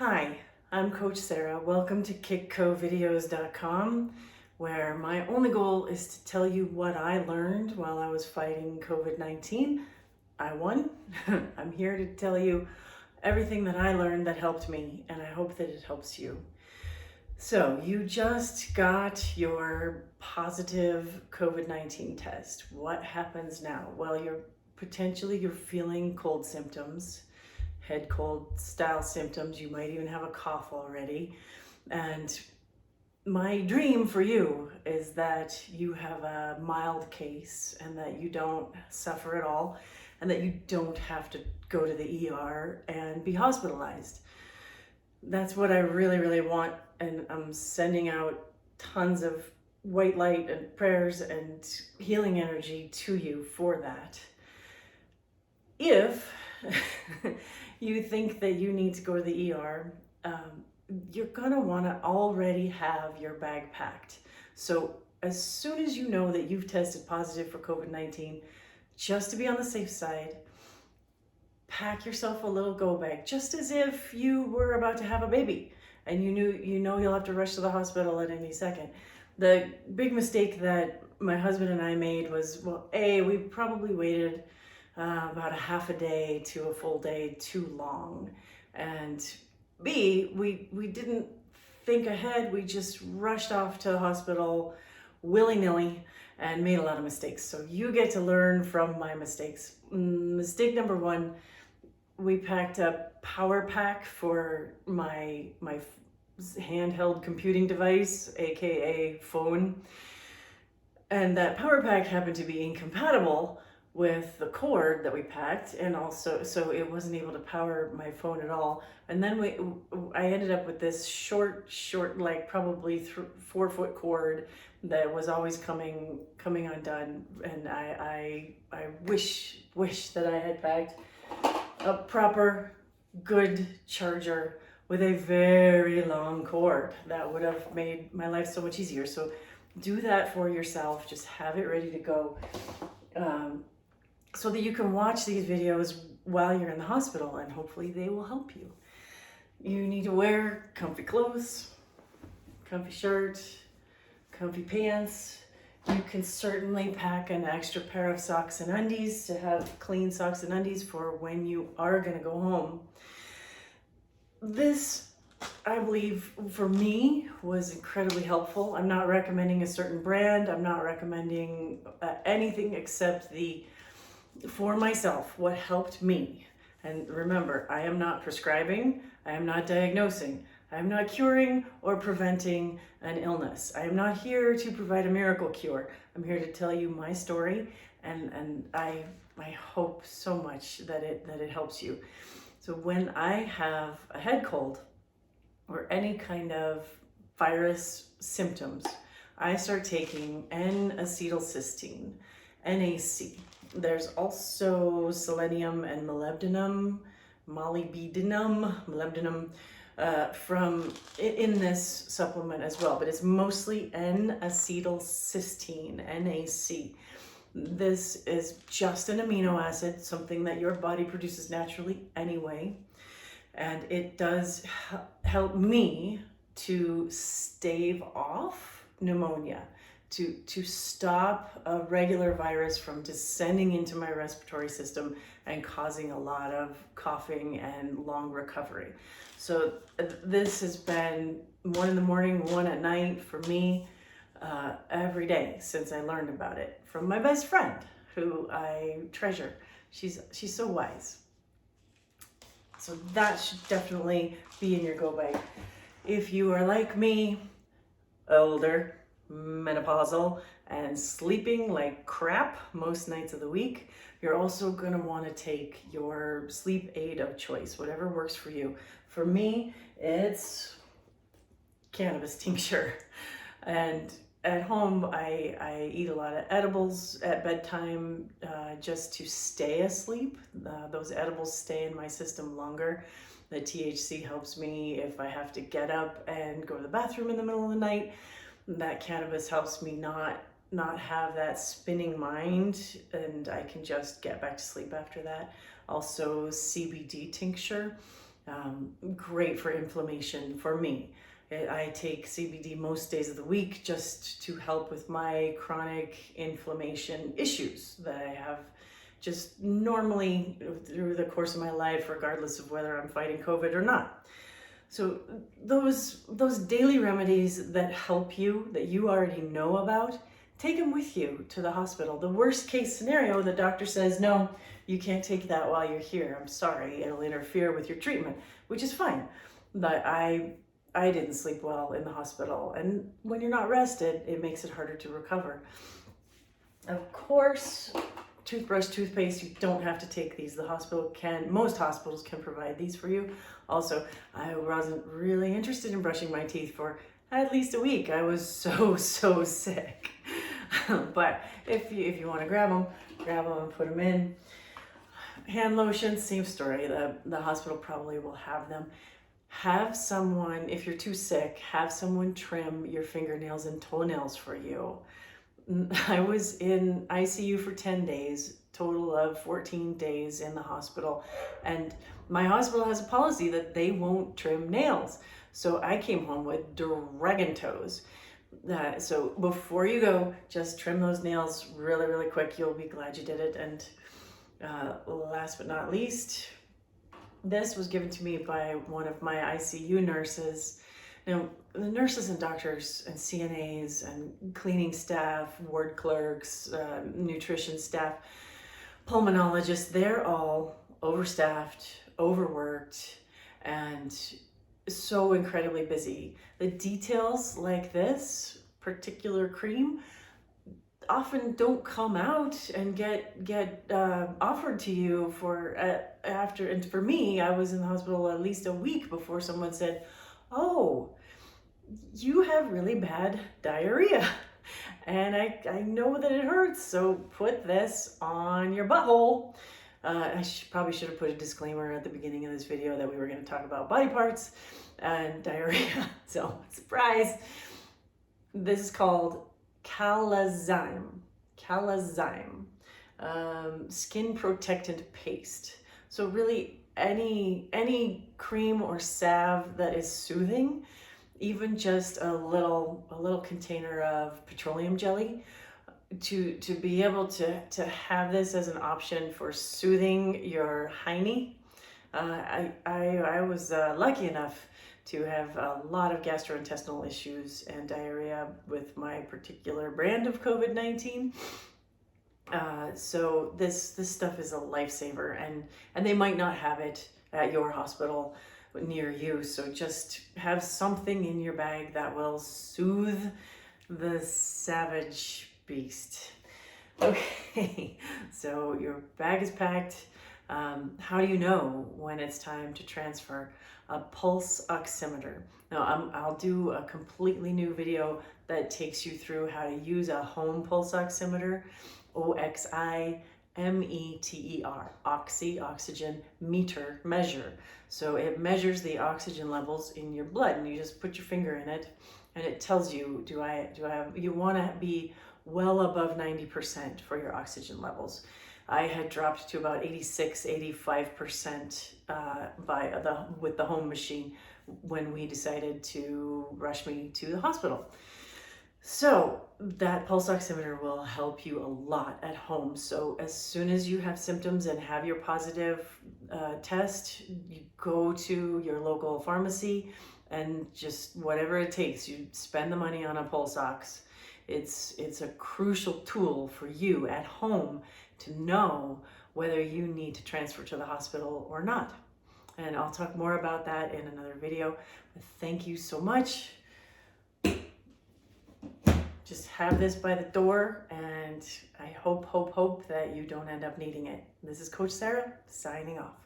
Hi, I'm Coach Sarah. Welcome to KickCoVideos.com, where my only goal is to tell you what I learned while I was fighting COVID-19. I won. I'm here to tell you everything that I learned that helped me, and I hope that it helps you. So, you just got your positive COVID-19 test. What happens now? Well, you're feeling cold symptoms, head cold style symptoms. You might even have a cough already. And my dream for you is that you have a mild case and that you don't suffer at all and that you don't have to go to the ER and be hospitalized. That's what I really, really want. And I'm sending out tons of white light and prayers and healing energy to you for that. If you think that you need to go to the ER, you're gonna wanna already have your bag packed. So as soon as you know that you've tested positive for COVID-19, just to be on the safe side, pack yourself a little go bag, just as if you were about to have a baby and you know you'll have to rush to the hospital at any second. The big mistake that my husband and I made was, well, A, we probably waited about a half a day to a full day too long, and B, we didn't think ahead. We just rushed off to the hospital willy-nilly and made a lot of mistakes. So you get to learn from my mistakes. Mistake number one, we packed a power pack for my handheld computing device, aka phone, and that power pack happened to be incompatible with the cord that we packed, and also so it wasn't able to power my phone at all. And then I ended up with this short, like probably 4-foot cord that was always coming undone. And I wish that I had packed a proper, good charger with a very long cord. That would have made my life so much easier. So do that for yourself. Just have it ready to go. So that you can watch these videos while you're in the hospital, and hopefully they will help you. You need to wear comfy clothes, comfy shirt, comfy pants. You can certainly pack an extra pair of socks and undies to have clean socks and undies for when you are going to go home. This, I believe, for me, was incredibly helpful. I'm not recommending a certain brand. I'm not recommending anything except for myself, what helped me. And remember, I am not prescribing, I am not diagnosing, I am not curing or preventing an illness. I am not here to provide a miracle cure. I'm here to tell you my story, and I hope so much that it helps you. So when I have a head cold or any kind of virus symptoms, I start taking N-acetylcysteine, NAC. There's also selenium and molybdenum, in this supplement as well, but it's mostly N-acetylcysteine, NAC. This is just an amino acid, something that your body produces naturally anyway, and it does help me to stave off pneumonia, to stop a regular virus from descending into my respiratory system and causing a lot of coughing and long recovery. So this has been 1 in the morning, 1 at night for me every day since I learned about it from my best friend, who I treasure. She's so wise. So that should definitely be in your go bag. If you are like me, older, menopausal, and sleeping like crap most nights of the week, you're also going to want to take your sleep aid of choice, whatever works for you. For me, it's cannabis tincture. And at home, I eat a lot of edibles at bedtime just to stay asleep. Those edibles stay in my system longer. The THC helps me if I have to get up and go to the bathroom in the middle of the night. That cannabis helps me not have that spinning mind, and I can just get back to sleep after that. Also, CBD tincture Great for inflammation for me. I take CBD most days of the week just to help with my chronic inflammation issues that I have just normally through the course of my life, regardless of whether I'm fighting COVID or not. So those daily remedies that help you, that you already know about, take them with you to the hospital. The worst case scenario, the doctor says, no, you can't take that while you're here. I'm sorry, it'll interfere with your treatment, which is fine. But I didn't sleep well in the hospital. And when you're not rested, it makes it harder to recover. Of course, toothbrush, toothpaste, you don't have to take these. Most hospitals can provide these for you. Also, I wasn't really interested in brushing my teeth for at least a week. I was so sick. But if you want to grab them and put them in. Hand lotion, same story. The hospital probably will have them. Have someone, if you're too sick, have someone trim your fingernails and toenails for you. I was in ICU for 10 days, total of 14 days in the hospital. And my hospital has a policy that they won't trim nails. So I came home with dragon toes. So before you go, just trim those nails really, really quick. You'll be glad you did it. And last but not least, this was given to me by one of my ICU nurses. Now, the nurses and doctors and CNAs and cleaning staff, ward clerks, nutrition staff, pulmonologists, they're all overstaffed, overworked, and so incredibly busy. The details like this particular cream often don't come out and get offered to you for after. And for me, I was in the hospital at least a week before someone said, oh, you have really bad diarrhea. And I know that it hurts, so put this on your butthole. I probably should have put a disclaimer at the beginning of this video that we were going to talk about body parts and diarrhea. So, surprise. This is called Calazyme. Skin protectant paste. So really any cream or salve that is soothing, even just a little container of petroleum jelly, to be able to have this as an option for soothing your hiney. I was lucky enough to have a lot of gastrointestinal issues and diarrhea with my particular brand of COVID-19. So this stuff is a lifesaver, and they might not have it at your hospital near you. So just have something in your bag that will soothe the savage beast. Okay, so your bag is packed. How do you know when it's time to transfer? A pulse oximeter. Now I'll do a completely new video that takes you through how to use a home pulse oximeter, OXIMETER, oxygen meter measure. So it measures the oxygen levels in your blood, and you just put your finger in it, and it tells you, you want to be well above 90% for your oxygen levels. I had dropped to about 86-85% with the home machine when we decided to rush me to the hospital. So that pulse oximeter will help you a lot at home. So as soon as you have symptoms and have your positive test, you go to your local pharmacy and just whatever it takes, you spend the money on a pulse ox. It's a crucial tool for you at home to know whether you need to transfer to the hospital or not. And I'll talk more about that in another video. Thank you so much. Just have this by the door, and I hope that you don't end up needing it. This is Coach Sarah, signing off.